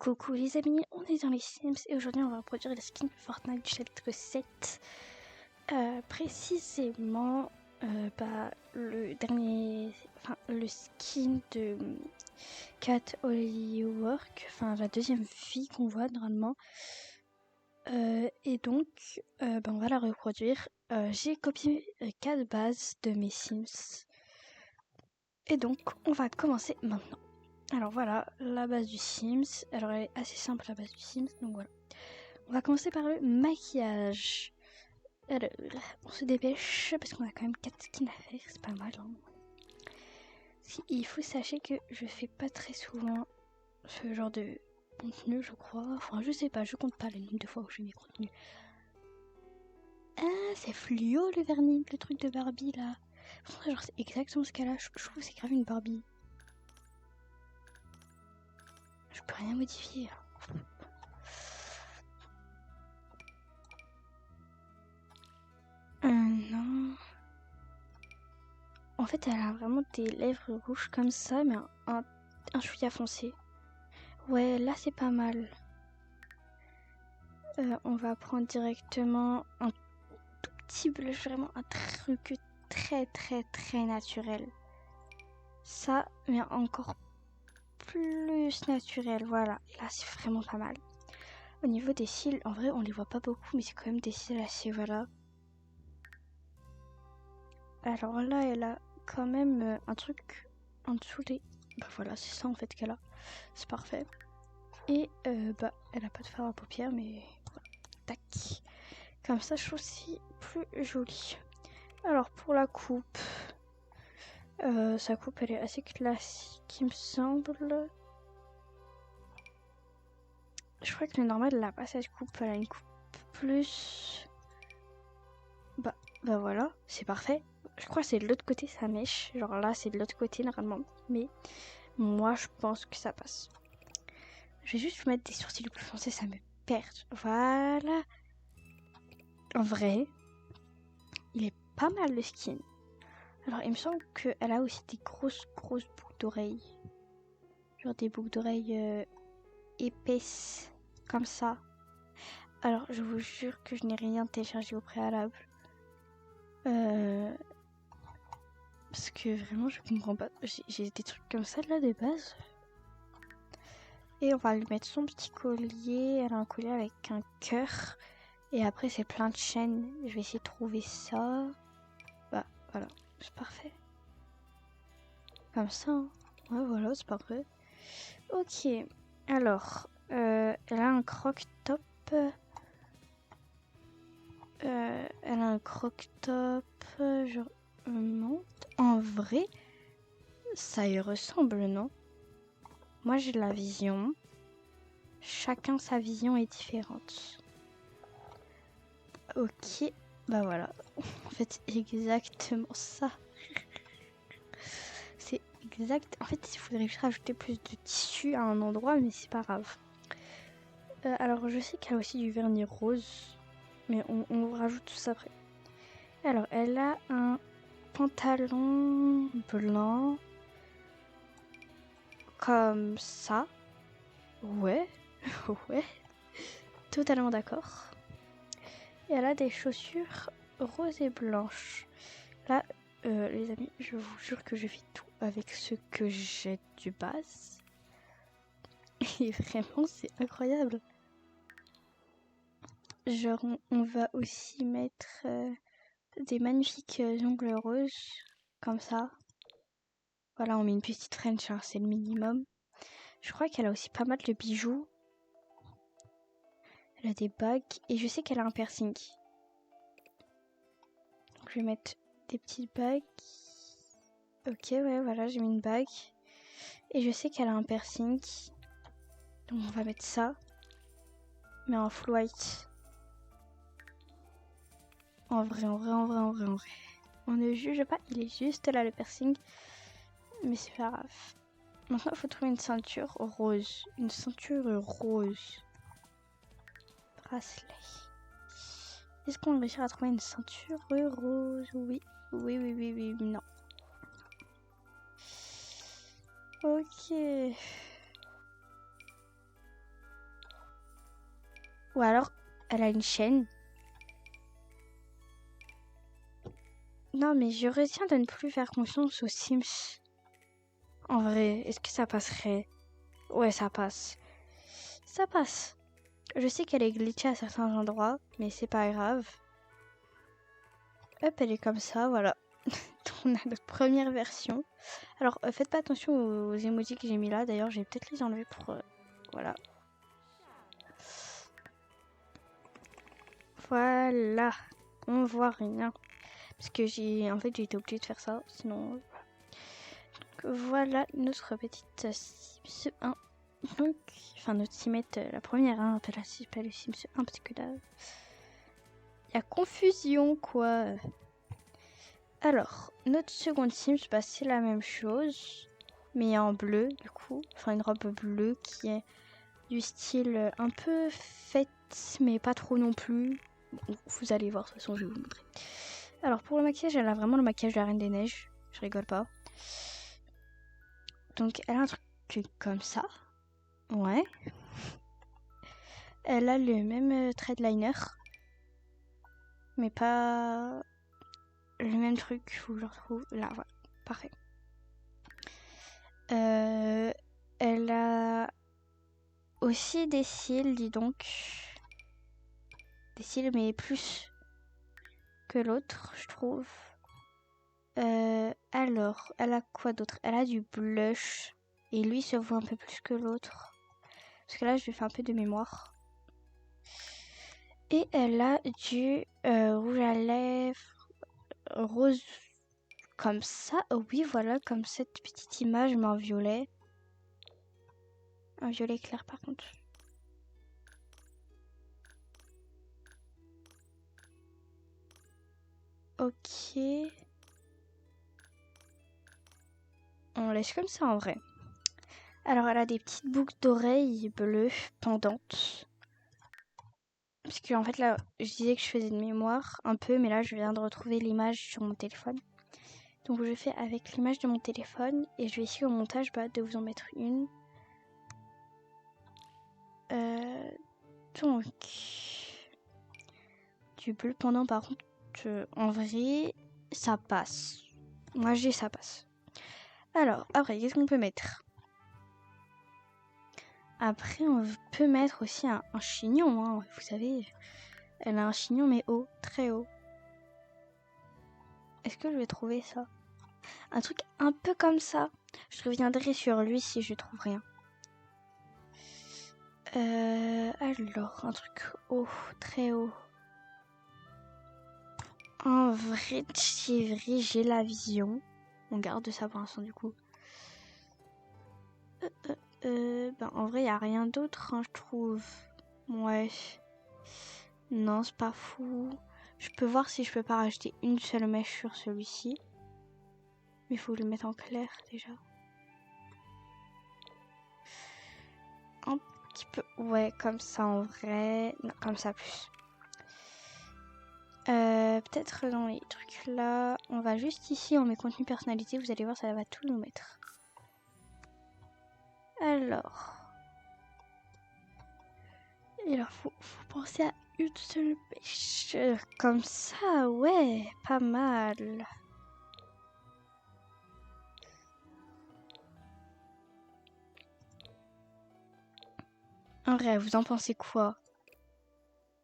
Coucou les amis, on est dans les Sims et aujourd'hui on va reproduire le skin Fortnite du chapitre 7. Précisément le skin de Cat Hollywork, enfin la deuxième fille qu'on voit normalement. Et donc on va la reproduire. J'ai copié 4 bases de mes Sims. Et donc on va commencer maintenant. Alors voilà, la base du Sims. Alors elle est assez simple la base du Sims, donc voilà. On va commencer par le maquillage. Alors, on se dépêche parce qu'on a quand même 4 skins à faire, c'est pas mal. Hein. Il faut sachez que je fais pas très souvent ce genre de contenu, je crois. Enfin, je sais pas, je compte pas le nombre de fois où je fais mes contenus. Ah, c'est fluo le vernis, le truc de Barbie là. Genre, c'est exactement ce qu'elle a. Je trouve que c'est grave une Barbie. Je peux rien modifier. Non. En fait, elle a vraiment des lèvres rouges comme ça, mais un chouïa foncé. Ouais, là c'est pas mal. On va prendre directement un tout petit blush, vraiment un truc très naturel. Ça, mais encore plus naturel, voilà. Là c'est vraiment pas mal. Au niveau des cils, en vrai on les voit pas beaucoup, mais c'est quand même des cils assez, voilà. Alors là, elle a quand même un truc en dessous des... Bah voilà, c'est ça en fait qu'elle a. C'est parfait. Et elle a pas de fard à paupières, mais tac. Comme ça, je trouve aussi plus joli. Alors pour la coupe, sa coupe elle est assez classique, il me semble. Je crois que le normal elle a pas cette coupe, elle a une coupe plus. Bah voilà, c'est parfait. Je crois que c'est de l'autre côté sa mèche. Genre là, c'est de l'autre côté normalement. Mais moi, je pense que ça passe. Je vais juste mettre des sourcils plus foncés, ça me perd. Voilà. En vrai, il est pas mal le skin. Alors, il me semble qu'elle a aussi des grosses boucles d'oreilles. Genre des boucles d'oreilles épaisses, comme ça. Alors, je vous jure que je n'ai rien téléchargé au préalable. Parce que vraiment, je comprends pas. J'ai des trucs comme ça là de base. Et on va lui mettre son petit collier. Elle a un collier avec un cœur. Et après, c'est plein de chaînes. Je vais essayer de trouver ça. Bah, voilà. C'est parfait. Comme ça. Hein. Ouais, voilà, c'est parfait. Ok. Alors, elle a un croc-top. Elle a un croc-top. Je monte. En vrai, ça y ressemble, non? Moi, j'ai la vision. Chacun sa vision est différente. Ok. Bah voilà. En fait, exactement ça. C'est exact. En fait, il faudrait juste rajouter plus de tissu à un endroit, mais c'est pas grave. Alors, je sais qu'elle a aussi du vernis rose, mais on rajoute tout ça après. Alors, elle a un pantalon blanc, comme ça. Ouais, ouais, totalement d'accord. Et elle a des chaussures roses et blanches. Là, les amis, je vous jure que je fais tout avec ce que j'ai du base. Et vraiment, c'est incroyable. Genre, on va aussi mettre des magnifiques ongles roses, comme ça. Voilà, on met une petite French, hein, c'est le minimum. Je crois qu'elle a aussi pas mal de bijoux. Elle a des bagues, et je sais qu'elle a un piercing. Donc, je vais mettre des petites bagues. Ok, ouais, voilà, j'ai mis une bague. Et je sais qu'elle a un piercing. Donc, on va mettre ça. Mais en full white. En vrai. On ne juge pas, il est juste là le piercing. Mais c'est pas grave. Maintenant, il faut trouver une ceinture rose. Une ceinture rose. Bracelet. Est-ce qu'on réussira à trouver une ceinture rose? Oui. Oui, non. Ok. Ou alors, elle a une chaîne. Non, mais je retiens de ne plus faire confiance aux Sims. En vrai, est-ce que ça passerait? Ouais, ça passe. Ça passe. Je sais qu'elle est glitchée à certains endroits, mais c'est pas grave. Hop, elle est comme ça, voilà. On a notre première version. Alors, faites pas attention aux emojis que j'ai mis là. D'ailleurs, je vais peut-être les enlever pour... voilà. Voilà. On voit rien. Parce que en fait, j'ai été obligée de faire ça. Sinon... Donc, voilà notre petite Sims 1. Donc, enfin, notre Simette, la première, hein, pas le Sims 1, parce que là... Il y a confusion, quoi. Alors, notre seconde Sims, bah, c'est la même chose, mais en bleu, du coup. Enfin, une robe bleue qui est du style un peu fête, mais pas trop non plus. Bon, vous allez voir, de toute façon, je vais vous montrer. Alors, pour le maquillage, elle a vraiment le maquillage de la Reine des Neiges. Je rigole pas. Donc, elle a un truc comme ça. Ouais. Elle a le même threadliner, mais pas le même truc. Faut que je le retrouve. Là, voilà. Parfait. Elle a aussi des cils, dis donc. Des cils, mais plus que l'autre, je trouve. Alors, elle a quoi d'autre? Elle a du blush. Et lui se voit un peu plus que l'autre. Parce que là, je lui fais un peu de mémoire. Et elle a du rouge à lèvres rose. Comme ça. Oh oui, voilà, comme cette petite image, mais en violet. Un violet clair, par contre. Ok. On laisse comme ça en vrai. Alors, elle a des petites boucles d'oreilles bleues pendantes. Parce que, en fait, là, je disais que je faisais de mémoire un peu, mais là, je viens de retrouver l'image sur mon téléphone. Donc, je fais avec l'image de mon téléphone et je vais essayer au montage de vous en mettre une. Donc, du bleu pendant, par contre, en vrai, ça passe. Moi, j'ai ça passe. Alors, après, qu'est-ce qu'on peut mettre? Après, on peut mettre aussi un chignon, hein, vous savez. Elle a un chignon, mais haut, très haut. Est-ce que je vais trouver ça? Un truc un peu comme ça. Je reviendrai sur lui si je trouve rien. Alors, un truc haut, très haut. En vrai, c'est vrai, j'ai la vision. On garde ça pour l'instant du coup. En vrai, il n'y a rien d'autre, hein, je trouve. Ouais. Non, c'est pas fou. Je peux voir si je peux pas rajouter une seule mèche sur celui-ci. Mais il faut le mettre en clair déjà. Un petit peu. Ouais, comme ça en vrai. Non, comme ça plus. Peut-être dans les trucs là. On va juste ici, on met contenu personnalisé. Vous allez voir, ça va tout nous mettre. Alors. Et alors, faut penser à une seule mèche. Comme ça, ouais, pas mal. En vrai, vous en pensez quoi?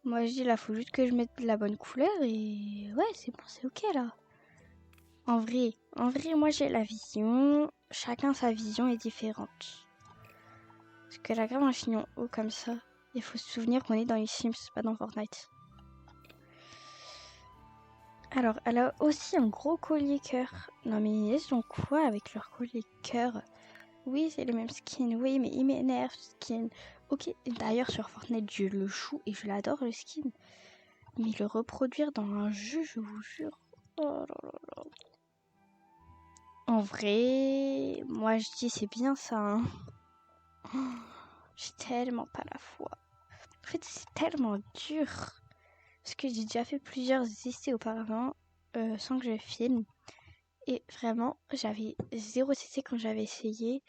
Moi, je dis là, faut juste que je mette la bonne couleur et ouais, c'est bon, c'est ok là. En vrai, moi j'ai la vision. Chacun sa vision est différente. Parce que la grave un chignon haut comme ça, il faut se souvenir qu'on est dans les Sims, pas dans Fortnite. Alors, elle a aussi un gros collier cœur. Non mais ils ont quoi avec leur collier cœur? Oui, c'est le même skin. Oui, mais il m'énerve ce skin. Ok, d'ailleurs sur Fortnite, je le joue et je l'adore le skin. Mais le reproduire dans un jeu, je vous jure. Oh là là là. En vrai, moi je dis c'est bien ça. Hein. Oh, j'ai tellement pas la foi. En fait, c'est tellement dur. Parce que j'ai déjà fait plusieurs essais auparavant sans que je filme. Et vraiment, j'avais 0 CC quand j'avais essayé.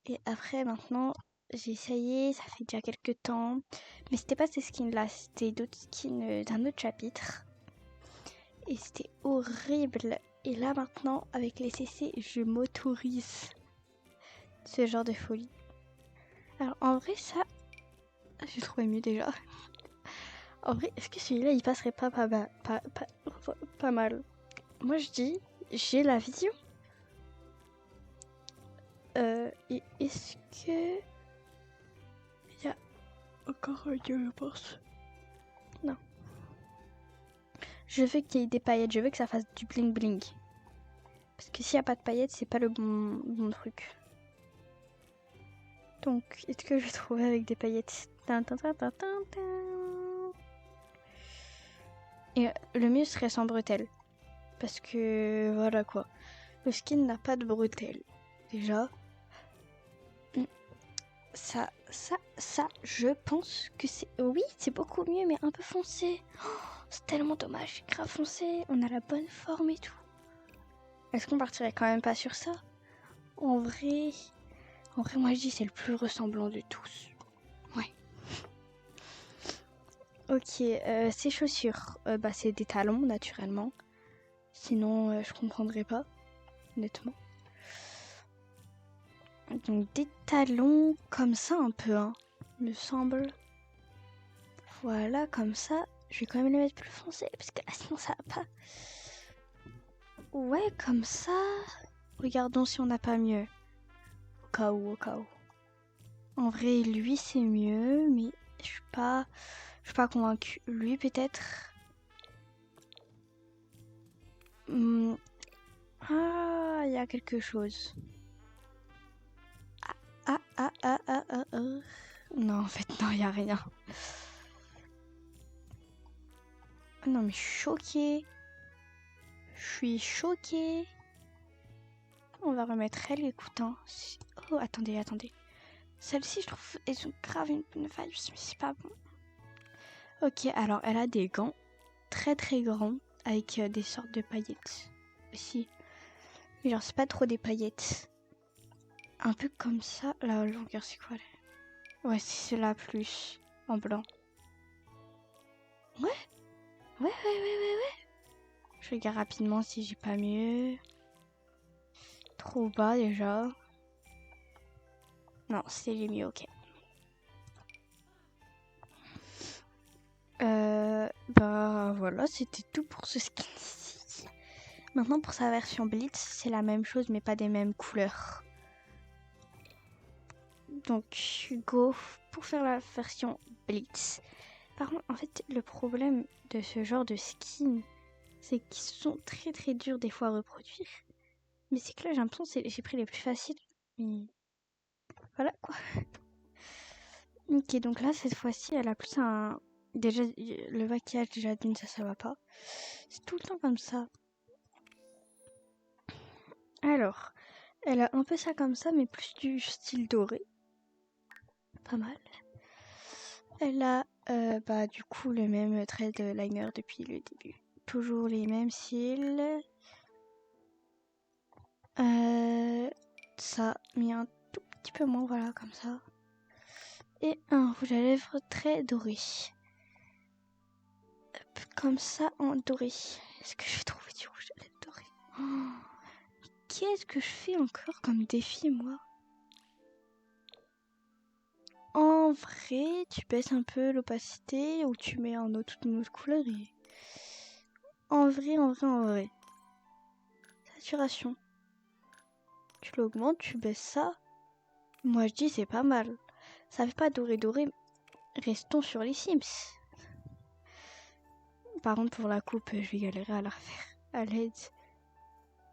Et après, maintenant, j'ai essayé, ça fait déjà quelques temps. Mais c'était pas ces skins-là, c'était d'autres skins d'un autre chapitre. Et c'était horrible. Et là maintenant, avec les CC, je m'autorise ce genre de folie. Alors en vrai, ça, j'ai trouvé mieux déjà. En vrai, est-ce que celui-là, il passerait pas mal? Moi, je dis, j'ai la vision. Et est-ce que... Il y a encore un dieu, je pense. Non. Je veux qu'il y ait des paillettes, je veux que ça fasse du bling bling. Parce que s'il n'y a pas de paillettes, c'est pas le bon truc. Donc, est-ce que je vais trouver avec des paillettes? Et le mieux serait sans bretelles. Parce que, voilà quoi. Le skin n'a pas de bretelles. Déjà. Ça, je pense que c'est... Oui, c'est beaucoup mieux, mais un peu foncé. Oh, c'est tellement dommage, c'est grave foncé. On a la bonne forme et tout. Est-ce qu'on partirait quand même pas sur ça? En vrai, moi je dis c'est le plus ressemblant de tous. Ouais. Ok, ces chaussures, c'est des talons naturellement. Sinon, je comprendrais pas, honnêtement. Donc des talons comme ça un peu, hein, me semble. Voilà, comme ça. Je vais quand même les mettre plus foncés parce que sinon ça va pas. Ouais, comme ça. Regardons si on n'a pas mieux. Au cas où. En vrai, lui c'est mieux, mais je suis pas convaincue. Lui peut-être. Ah, il y a quelque chose. Ah. Non, en fait, non, il n'y a rien. Non, mais je suis choquée. On va remettre elle, écoute. Hein. Oh, attendez. Celle-ci, je trouve, elles ont grave une vibe, mais c'est pas bon. Ok, alors, elle a des gants très très grands avec des sortes de paillettes aussi. Mais genre, c'est pas trop des paillettes. Un peu comme ça. La longueur, c'est quoi là? Ouais, c'est celle-là plus en blanc. Ouais. Je regarde rapidement si j'ai pas mieux. Trop bas déjà. Non, c'est les mieux, ok. Voilà, c'était tout pour ce skin-ci. Maintenant, pour sa version Blitz, c'est la même chose, mais pas des mêmes couleurs. Donc, go pour faire la version Blitz. Par contre, en fait, le problème de ce genre de skin, c'est qu'ils sont très très durs des fois à reproduire. Mais c'est que là, j'ai l'impression que j'ai pris les plus faciles. Mais voilà quoi. Ok, donc là, cette fois-ci, elle a plus un... Déjà, le maquillage, déjà d'une, ça va pas. C'est tout le temps comme ça. Alors, elle a un peu ça comme ça, mais plus du style doré. Pas mal. Elle a, du coup, le même trait de liner depuis le début. Toujours les mêmes cils. Ça, mais un tout petit peu moins, voilà, comme ça. Et un rouge à lèvres très doré. Hop, comme ça, en doré. Est-ce que je vais trouver du rouge à lèvres doré? Qu'est-ce que je fais encore comme défi, moi? En vrai, tu baisses un peu l'opacité ou tu mets toute une autre couleur et... En vrai. Saturation. Tu l'augmentes, tu baisses ça. Moi, je dis c'est pas mal. Ça fait pas doré. Restons sur les Sims. Par contre, pour la coupe, je vais galérer à la refaire. À l'aide.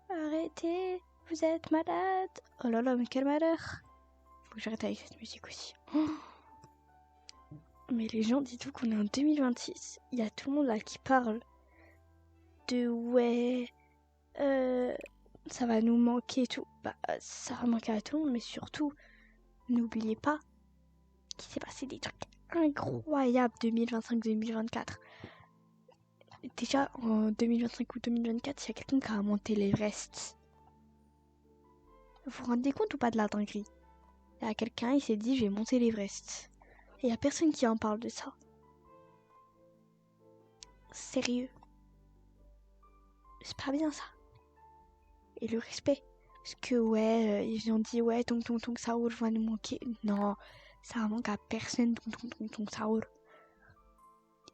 Arrêtez, vous êtes malade. Oh là là, mais quel malheur. Faut que j'arrête avec cette musique aussi. Oh, mais les gens, dites-vous qu'on est en 2026. Il y a tout le monde là qui parle de ouais, ça va nous manquer et tout. Ça va manquer à tout le monde, mais surtout, n'oubliez pas qu'il s'est passé des trucs incroyables 2025-2024. Déjà, en 2025 ou 2024, il y a quelqu'un qui a monté l'Everest. Vous vous rendez compte ou pas de la dinguerie? Il y a quelqu'un, il s'est dit, je vais monter l'Everest. Et il n'y a personne qui en parle de ça. Sérieux. C'est pas bien ça. Et le respect. Parce que ouais, ils ont dit ouais, Tung Saoul va nous manquer. Non, ça manque à personne, Tung Saoul.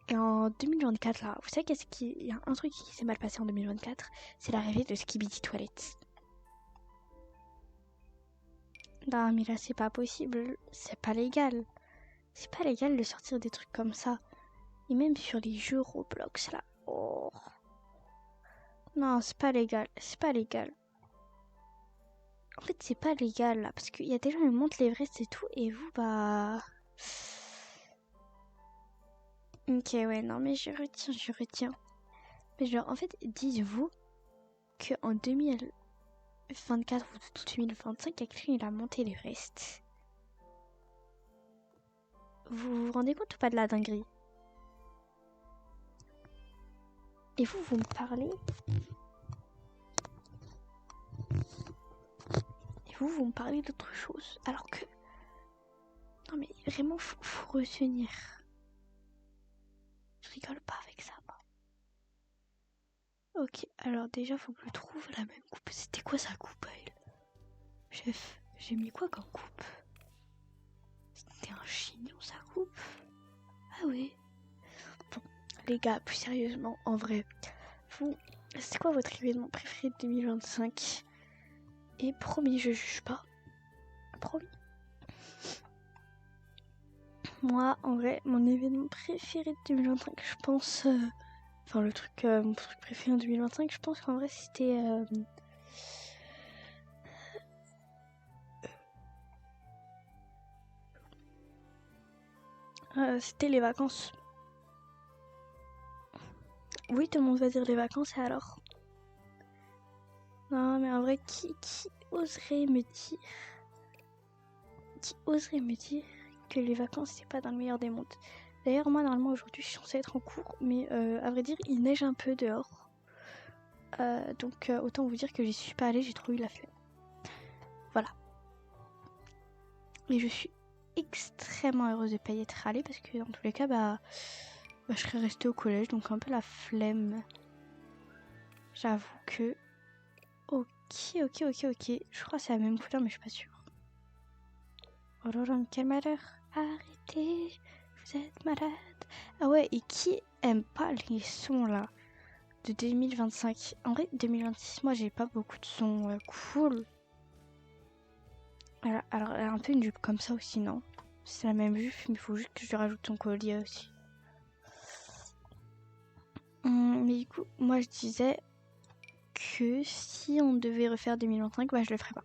Et en 2024 là, vous savez il y a un truc qui s'est mal passé en 2024, c'est l'arrivée de Skibidi Toilette. Non mais là c'est pas possible, c'est pas légal. C'est pas légal de sortir des trucs comme ça. Et même sur les jeux Roblox là. Oh. Non, c'est pas légal, c'est pas légal. En fait, c'est pas légal là, parce qu'il y a des gens qui montent l'Everest et tout, et vous, bah. Ok, ouais, non, mais je retiens. Mais genre, en fait, dites-vous qu'en 2024 ou 2025, quelqu'un il a monté l'Everest. Vous vous rendez compte ou pas de la dinguerie? Et vous me parlez. Et vous me parlez d'autre chose. Alors que. Non, mais vraiment, faut retenir. Je rigole pas avec ça, moi. Ok, alors déjà, faut que je trouve la même coupe. C'était quoi sa coupe, elle? Chef, j'ai mis quoi comme coupe? C'était un chignon, sa coupe? Ah oui. Bon, les gars, plus sérieusement, en vrai, vous, c'est quoi votre événement préféré de 2025? Et promis, je juge pas. Promis. Moi, en vrai, mon événement préféré de 2025, je pense... Enfin, mon truc préféré en 2025, je pense qu'en vrai, c'était... c'était les vacances. Oui, tout le monde va dire les vacances, et alors? Non, mais en vrai, qui oserait me dire... Qui oserait me dire que les vacances, c'est pas dans le meilleur des mondes? D'ailleurs, moi, normalement, aujourd'hui, je suis censée être en cours, mais à vrai dire, il neige un peu dehors. Donc, autant vous dire que j'y suis pas allée, j'ai trop eu la flemme. Voilà. Mais je suis extrêmement heureuse de pas y être allée, parce que dans tous les cas, je serais restée au collège, donc un peu la flemme. J'avoue que... Ok. Je crois que c'est la même couleur, mais je suis pas sûre. Oh là là, quel malheur. Arrêtez, vous êtes malade. Ah ouais, et qui aime pas les sons là de 2025? En vrai, 2026, moi j'ai pas beaucoup de sons cool. Alors, elle a un peu une jupe comme ça aussi, non? C'est la même jupe, mais il faut juste que je lui rajoute son collier aussi. Mais du coup, moi je disais que si on devait refaire 2025, je le ferais pas.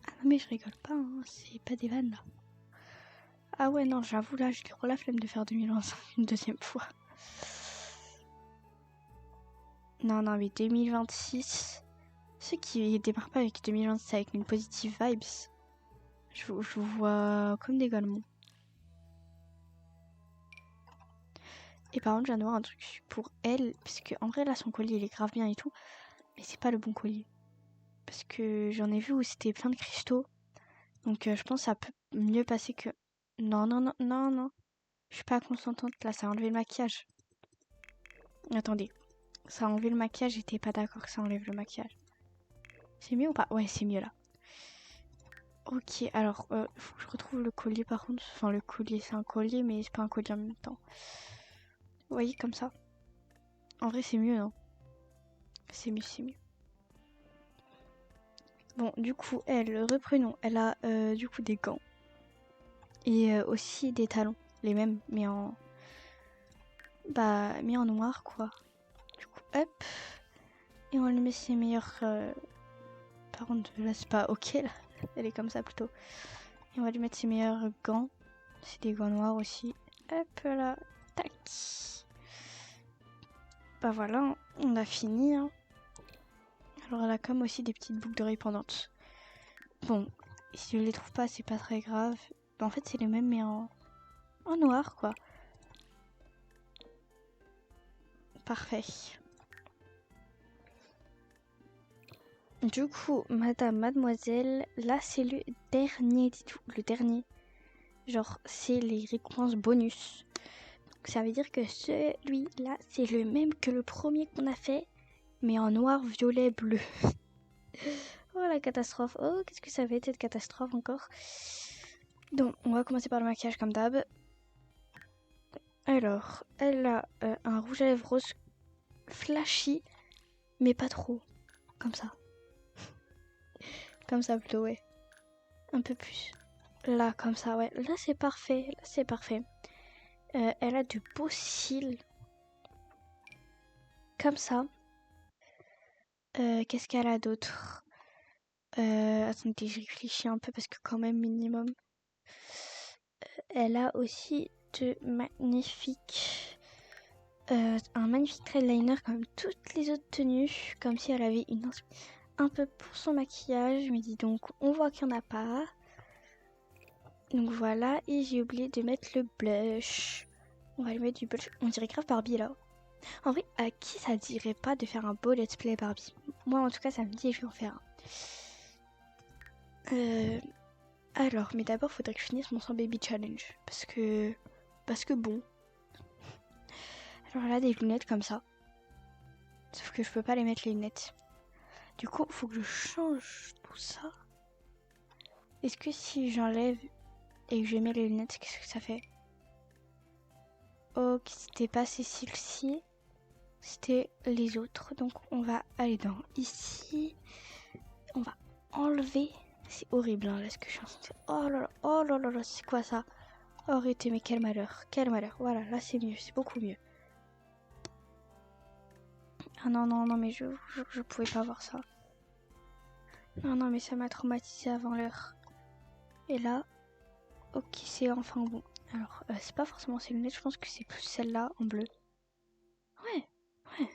Ah non mais je rigole pas, hein, c'est pas des vannes là. Ah ouais non, j'avoue là, j'ai trop la flemme de faire 2025 une deuxième fois. Non mais 2026, ceux qui démarrent pas avec 2026 avec une positive vibes, je vous vois comme des golemons. Et par contre, je viens de voir un truc pour elle, parce que en vrai là son collier il est grave bien et tout, mais c'est pas le bon collier. Parce que j'en ai vu où c'était plein de cristaux. Donc je pense que ça peut mieux passer que... Non. Je suis pas consentante là, ça a enlevé le maquillage. Attendez. Ça a enlevé le maquillage, j'étais pas d'accord que ça enlève le maquillage. C'est mieux ou pas? Ouais, c'est mieux là. Ok, alors, faut que je retrouve le collier par contre. Enfin, le collier, c'est un collier, mais c'est pas un collier en même temps. Vous voyez, comme ça. En vrai, c'est mieux, non? C'est mieux. Bon, du coup, reprenons. Elle a du coup des gants. Et aussi des talons. Les mêmes, mais en... mis en noir, quoi. Du coup, hop. Et on lui met ses meilleurs... Par contre, là, c'est pas ok, là. Elle est comme ça, plutôt. Et on va lui mettre ses meilleurs gants. C'est des gants noirs aussi. Hop là. Tac. Bah voilà, on a fini. Hein. Alors elle a comme aussi des petites boucles d'oreilles pendantes. Bon, si je les trouve pas, c'est pas très grave. En fait, c'est les mêmes, mais en noir, quoi. Parfait. Du coup, mademoiselle, là c'est le dernier du tout. Le dernier. Genre, c'est les récompenses bonus. Donc, ça veut dire que celui-là, c'est le même que le premier qu'on a fait, mais en noir, violet, bleu. Oh la catastrophe. Oh, qu'est-ce que ça va être cette catastrophe encore? Donc, on va commencer par le maquillage comme d'hab. Alors, elle a un rouge à lèvres rose flashy, mais pas trop. Comme ça. Comme ça plutôt, ouais. Un peu plus. Là, comme ça, ouais. Là, c'est parfait. Là, c'est parfait. Elle a de beaux cils. Comme ça. Qu'est-ce qu'elle a d'autre? Attendez, je réfléchis un peu parce que quand même minimum. Elle a aussi un magnifique trade-liner comme toutes les autres tenues. Comme si elle avait un peu pour son maquillage. Mais dis donc, on voit qu'il n'y en a pas. Donc voilà, et j'ai oublié de mettre le blush. On va lui mettre du blush. On dirait grave Barbie là. En vrai, à qui ça dirait pas de faire un beau let's play Barbie? Moi en tout cas ça me dit et je vais en faire un. Alors, mais d'abord faudrait que je finisse mon 100 baby challenge. Parce que bon. Alors là des lunettes comme ça. Sauf que je peux pas les mettre les lunettes. Du coup, faut que je change tout ça. Est-ce que si j'enlève et que je mets les lunettes, qu'est-ce que ça fait? Ok, c'était pas ces cils-ci. C'était les autres. Donc on va aller dans ici. On va enlever. C'est horrible hein, là ce que je suis en train de faire. Oh là là là, c'est quoi ça? Arrêtez, mais quel malheur, quel malheur. Voilà, là c'est mieux, c'est beaucoup mieux. Ah non, non, non, mais je pouvais pas voir ça. Non, non, mais ça m'a traumatisé avant l'heure. Et là, ok, c'est enfin bon. Alors, c'est pas forcément ces lunettes, je pense que c'est plus celle-là en bleu. Ouais, ouais.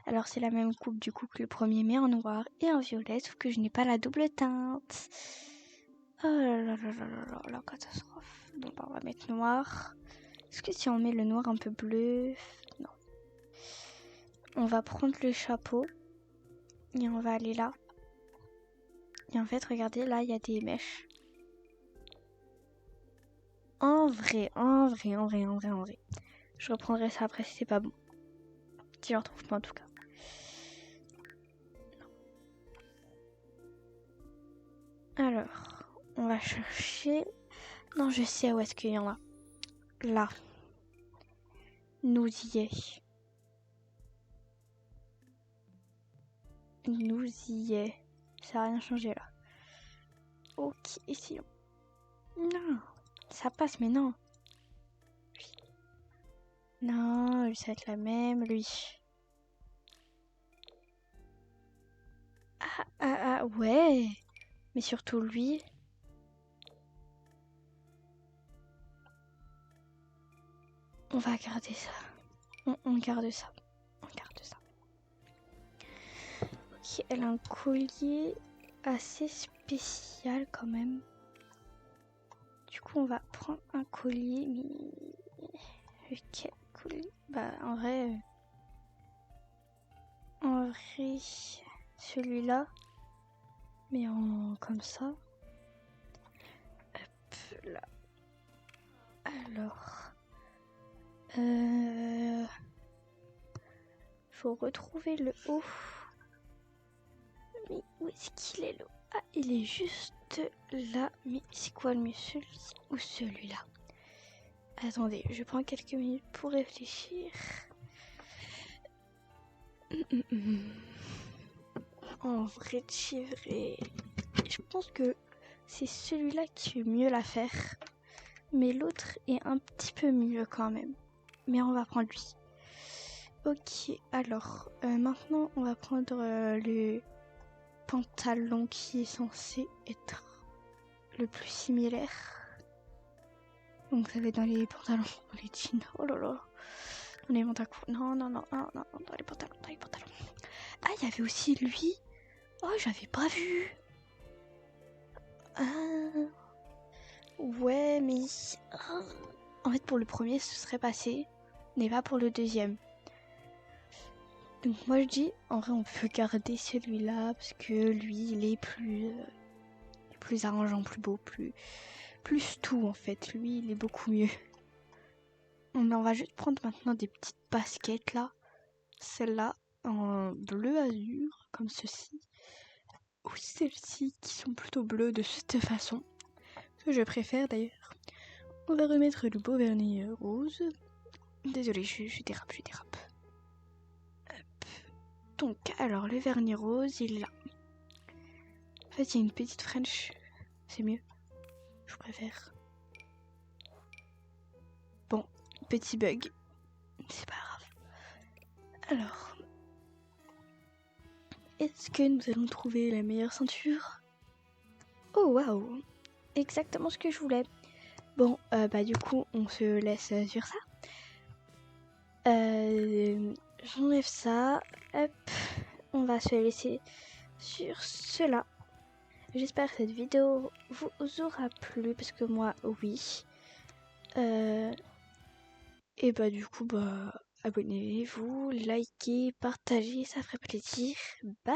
Alors c'est la même coupe du coup que le premier mais en noir et en violet, sauf que je n'ai pas la double teinte. Oh là là là là là là, la catastrophe. Bon bah on va mettre noir. Est-ce que si on met le noir un peu bleu? Non. On va prendre le chapeau et on va aller là. Et en fait regardez là il y a des mèches. En vrai. Je reprendrai ça après si c'est pas bon. Si je ne retrouve pas en tout cas. Alors, on va chercher. Non, je sais où est-ce qu'il y en a. Là. Nous y est. Nous y est. Ça n'a rien changé là. Ok, ici. Non. Ça passe, mais non. Lui. Non, lui, ça va être la même, lui. Ah, ouais. Mais surtout lui. On va garder ça. On garde ça. On garde ça. Ok, elle a un collier assez spécial quand même. Du coup, on va prendre un collier. Mais quel collier? Bah, en vrai, celui-là. Mais comme ça. Hop là. Alors. Faut retrouver le haut. Mais où est-ce qu'il est le haut? Ah, il est juste là. Mais c'est quoi le mieux, celui-ci ou celui-là? Attendez, je prends quelques minutes pour réfléchir. En vrai de vrai, je pense que c'est celui-là qui fait mieux l'affaire. Mais l'autre est un petit peu mieux quand même. Mais on va prendre lui. Ok, alors maintenant on va prendre le pantalon qui est censé être le plus similaire. Donc ça va être dans les pantalons, dans les jeans. Oh là là. Dans les pantalons. Non, dans les pantalons, Ah, il y avait aussi lui. Oh, j'avais pas vu. Ouais, mais... En fait, pour le premier, ce serait passé. Mais pas pour le deuxième. Donc moi je dis, en vrai on peut garder celui-là parce que lui il est plus arrangeant, plus beau, plus tout en fait. Lui il est beaucoup mieux. On va juste prendre maintenant des petites baskets là. Celle-là en bleu azur comme ceci. Ou celles-ci qui sont plutôt bleues de cette façon. Que je préfère d'ailleurs. On va remettre le beau vernis rose. Désolée, je dérape. Hop. Donc, alors le vernis rose, il est là. En fait, il y a une petite French. C'est mieux. Je préfère. Bon, petit bug. C'est pas grave. Alors, est-ce que nous allons trouver la meilleure ceinture? Oh, waouh! Exactement ce que je voulais. Bon, du coup, on se laisse sur ça. J'enlève ça. Hop. On va se laisser sur cela. J'espère que cette vidéo vous aura plu, parce que moi, oui. Et du coup, abonnez-vous, likez, partagez, ça ferait plaisir. Bye!